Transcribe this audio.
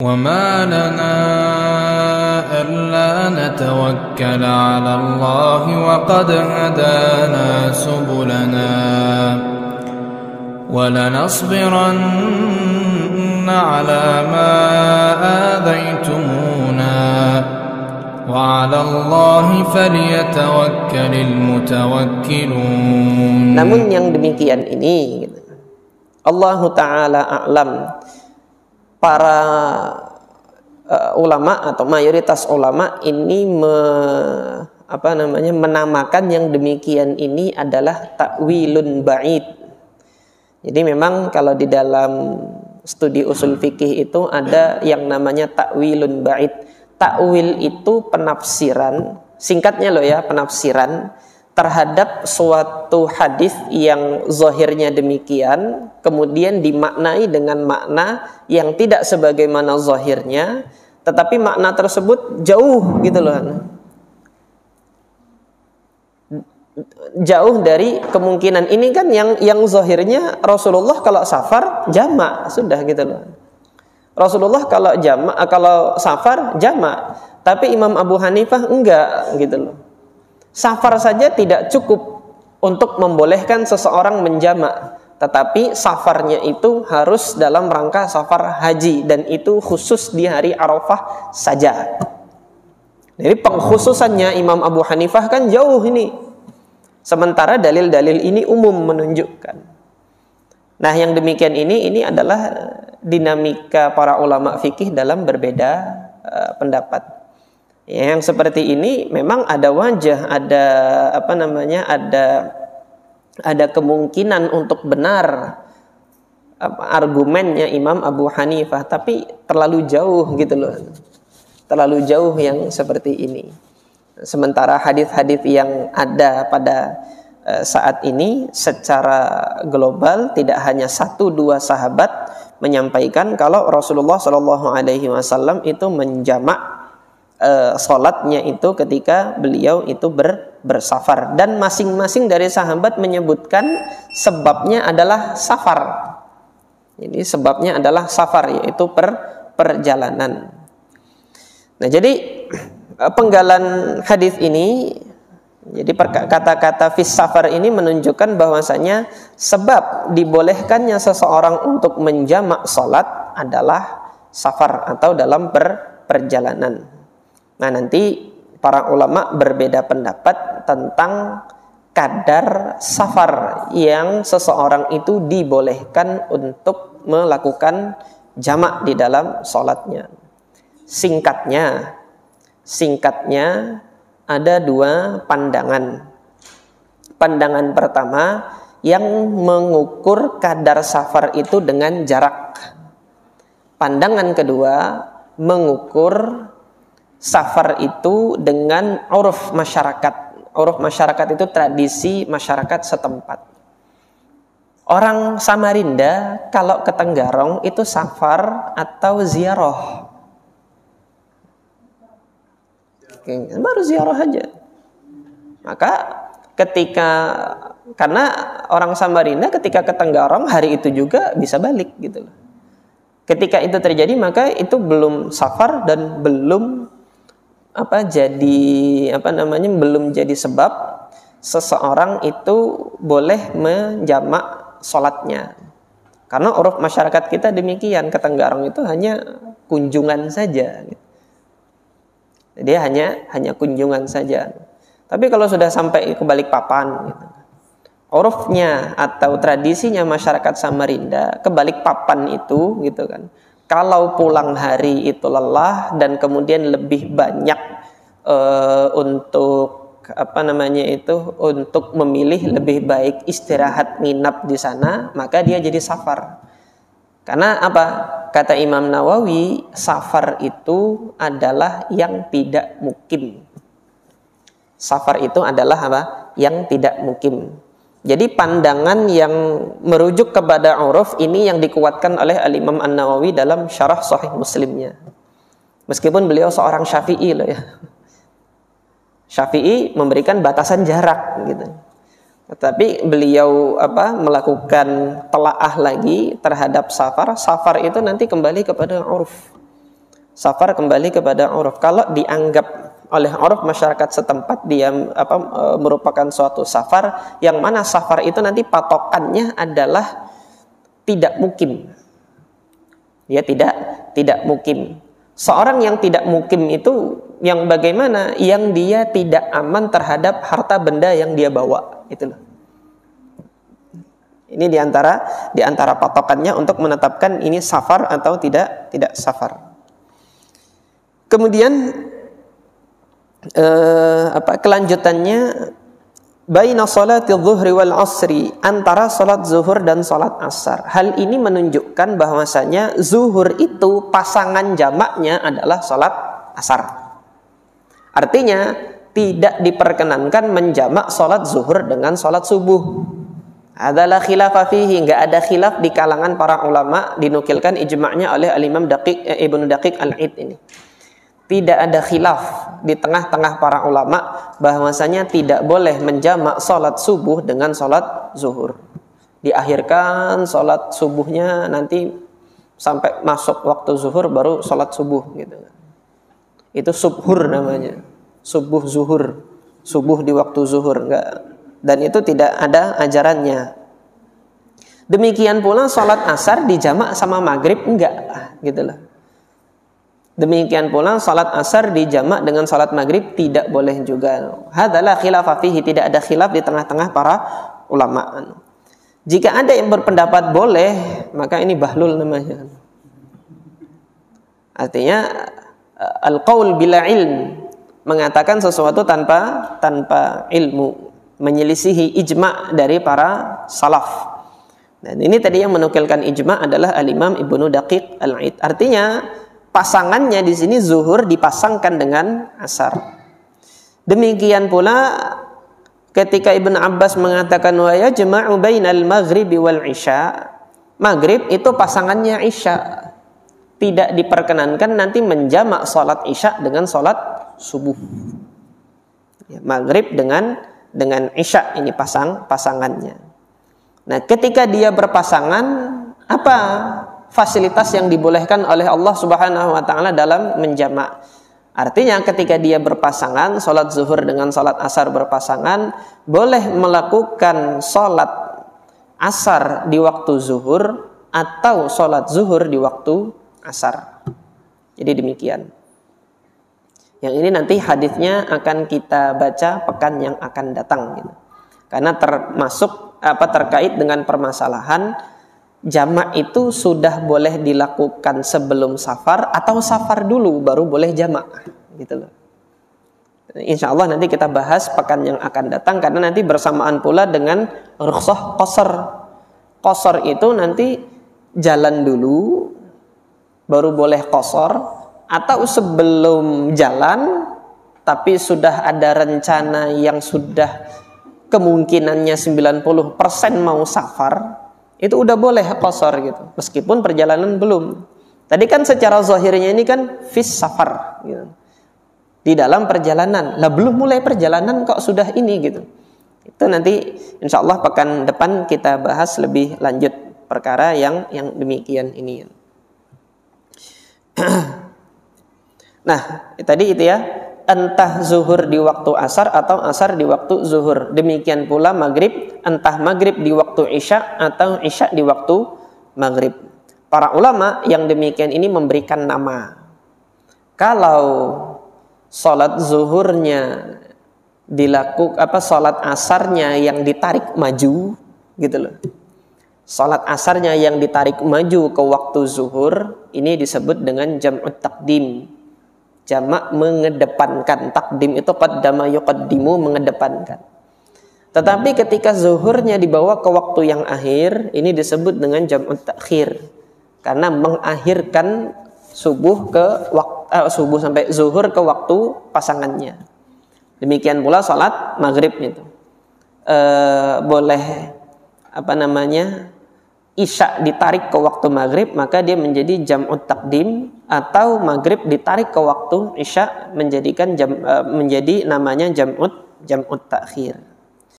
وَمَا لَنَا أَلَّا نَتَوَكَّلَ عَلَى اللَّهِ وَقَدْ هَدَانَا سُبُلَنَا وَلَنَصْبِرَنَّ عَلَى مَا آذَيْتُمُونَا وَعَلَى اللَّهِ فَلْيَتَوَكَّلِ الْمُتَوَكِّلُونَ. Namun yang demikian ini, Allah Ta'ala a'lam, para ulama atau mayoritas ulama ini menamakan yang demikian ini adalah ta'wilun ba'id. Jadi memang kalau di dalam studi usul fikih itu ada yang namanya ta'wilun ba'id. Ta'wil itu penafsiran, singkatnya loh ya, penafsiran terhadap suatu hadis yang zahirnya demikian, kemudian dimaknai dengan makna yang tidak sebagaimana zahirnya, tetapi makna tersebut jauh gitu loh, jauh dari kemungkinan. Ini kan yang zahirnya Rasulullah kalau safar jamak sudah gitu loh. Rasulullah kalau safar jamak, tapi Imam Abu Hanifah enggak gitu loh. Safar saja tidak cukup untuk membolehkan seseorang menjamak, tetapi safarnya itu harus dalam rangka safar haji, dan itu khusus di hari Arafah saja. Jadi pengkhususannya Imam Abu Hanifah kan jauh ini, sementara dalil-dalil ini umum menunjukkan. Nah, yang demikian ini adalah dinamika para ulama fikih dalam berbeda pendapat. Yang seperti ini memang ada wajah, ada kemungkinan untuk benar argumennya Imam Abu Hanifah, tapi terlalu jauh gitu loh. Terlalu jauh yang seperti ini. Sementara hadis-hadis yang ada pada saat ini secara global tidak hanya 1-2 sahabat menyampaikan kalau Rasulullah SAW itu menjamak sholatnya itu ketika beliau itu bersafar, dan masing-masing dari sahabat menyebutkan sebabnya adalah safar. Jadi sebabnya adalah safar, yaitu perjalanan. Nah, jadi penggalan hadis ini, jadi kata-kata fis safar ini menunjukkan bahwasanya sebab dibolehkannya seseorang untuk menjamak sholat adalah safar atau dalam perjalanan. Nah, nanti para ulama berbeda pendapat tentang kadar safar yang seseorang itu dibolehkan untuk melakukan jamak di dalam sholatnya. Singkatnya ada 2 pandangan. Pandangan pertama yang mengukur kadar safar itu dengan jarak. Pandangan kedua mengukur safar itu dengan uruf masyarakat. Uruf masyarakat itu tradisi masyarakat setempat. Orang Samarinda kalau ke Tenggarong itu safar atau ziarah? Baru ziarah aja. Maka karena orang Samarinda ketika ke Tenggarong hari itu juga bisa balik gitu loh. Ketika itu terjadi maka itu belum safar dan belum jadi sebab seseorang itu boleh menjamak sholatnya. Karena uruf masyarakat kita demikian, ke Tenggarong itu hanya kunjungan saja. Dia hanya kunjungan saja. Tapi kalau sudah sampai ke Balikpapan, urufnya atau tradisinya masyarakat Samarinda ke Balikpapan itu, gitu kan. Kalau pulang hari itu lelah dan kemudian lebih banyak untuk memilih lebih baik istirahat nginap di sana, maka dia jadi safar. Karena apa? Kata Imam Nawawi, safar itu adalah yang tidak mukim. Safar itu adalah apa? Yang tidak mukim. Jadi pandangan yang merujuk kepada uruf ini yang dikuatkan oleh Al-Imam An-Nawawi dalam syarah Sahih Muslimnya. Meskipun beliau seorang Syafi'i loh ya. Syafi'i memberikan batasan jarak gitu. Tetapi beliau melakukan telaah lagi terhadap safar. Safar itu nanti kembali kepada uruf. Safar kembali kepada uruf. Kalau dianggap oleh uruf masyarakat setempat dia merupakan suatu safar, yang mana safar itu nanti patokannya adalah tidak mukim. Ya, tidak mukim. Seorang yang tidak mukim itu yang bagaimana? Yang dia tidak aman terhadap harta benda yang dia bawa, itu loh. Ini diantara patokannya untuk menetapkan ini safar atau tidak safar. Kemudian kelanjutannya, baina salati zuhri wal asri, antara salat zuhur dan salat asar. Hal ini menunjukkan bahwasanya zuhur itu pasangan jamaknya adalah salat asar. Artinya tidak diperkenankan menjamak salat zuhur dengan salat subuh. Adalah khilaf fihi, enggak ada khilaf di kalangan para ulama, dinukilkan ijma'nya oleh al-Imam Ibnu Daqiq al-Id ini. Tidak ada khilaf di tengah-tengah para ulama bahwasanya tidak boleh menjamak salat subuh dengan salat zuhur. Diakhirkan salat subuhnya nanti sampai masuk waktu zuhur baru salat subuh gitu. Itu subhur namanya. Subuh zuhur. Subuh di waktu zuhur, enggak. Dan itu tidak ada ajarannya. Demikian pula salat asar dijamak sama maghrib, enggak, gitu loh. Demikian pula salat asar dijamak dengan salat maghrib tidak boleh juga. Hadalah khilaf fihi, tidak ada khilaf di tengah-tengah para ulama. Jika ada yang berpendapat boleh, maka ini bahlul namanya. Artinya al-qaul bila ilm, mengatakan sesuatu tanpa ilmu, menyelisihi ijma' dari para salaf. Dan ini tadi yang menukilkan ijma' adalah al-Imam Ibnu Daqiq al-Id. Artinya pasangannya di sini zuhur dipasangkan dengan asar. Demikian pula ketika Ibn Abbas mengatakan wa yajma'u bainal maghribi wal isya, maghrib itu pasangannya isya. Tidak diperkenankan nanti menjamak salat isya dengan salat subuh. Ya, maghrib dengan isya ini pasangannya. Nah, ketika dia berpasangan, apa fasilitas yang dibolehkan oleh Allah Subhanahu wa taala dalam menjamak? Artinya ketika dia berpasangan, salat zuhur dengan salat asar berpasangan, boleh melakukan salat asar di waktu zuhur atau salat zuhur di waktu asar. Jadi demikian. Yang ini nanti hadisnya akan kita baca pekan yang akan datang gitu. Karena terkait dengan permasalahan jamak itu sudah boleh dilakukan sebelum safar atau safar dulu baru boleh jamak gitu loh. Insya Allah nanti kita bahas pekan yang akan datang, karena nanti bersamaan pula dengan rukhsah qasar. Qasar itu nanti jalan dulu baru boleh qasar, atau sebelum jalan tapi sudah ada rencana yang sudah kemungkinannya 90% mau safar, itu udah boleh qasar gitu, meskipun perjalanan belum. Tadi kan secara zahirnya ini kan fis safar gitu, di dalam perjalanan. Lah belum mulai perjalanan kok sudah ini gitu. Itu nanti insya Allah pekan depan kita bahas lebih lanjut perkara yang demikian ini. Nah, tadi itu ya, entah zuhur di waktu asar atau asar di waktu zuhur. Demikian pula maghrib, entah maghrib di waktu isya atau isya di waktu maghrib. Para ulama yang demikian ini memberikan nama. Kalau salat zuhurnya salat asarnya yang ditarik maju, gitu loh. Salat asarnya yang ditarik maju ke waktu zuhur, ini disebut dengan jam'ut taqdim. Jamak mengedepankan. Takdim itu qaddama yuqaddimu, mengedepankan. Tetapi ketika zuhurnya dibawa ke waktu yang akhir, ini disebut dengan jam'ut takhir, karena mengakhirkan subuh sampai zuhur ke waktu pasangannya. Demikian pula salat maghrib itu boleh isya ditarik ke waktu maghrib, maka dia menjadi jam'ut taqdim, atau maghrib ditarik ke waktu isya menjadi namanya jam'ut takhir.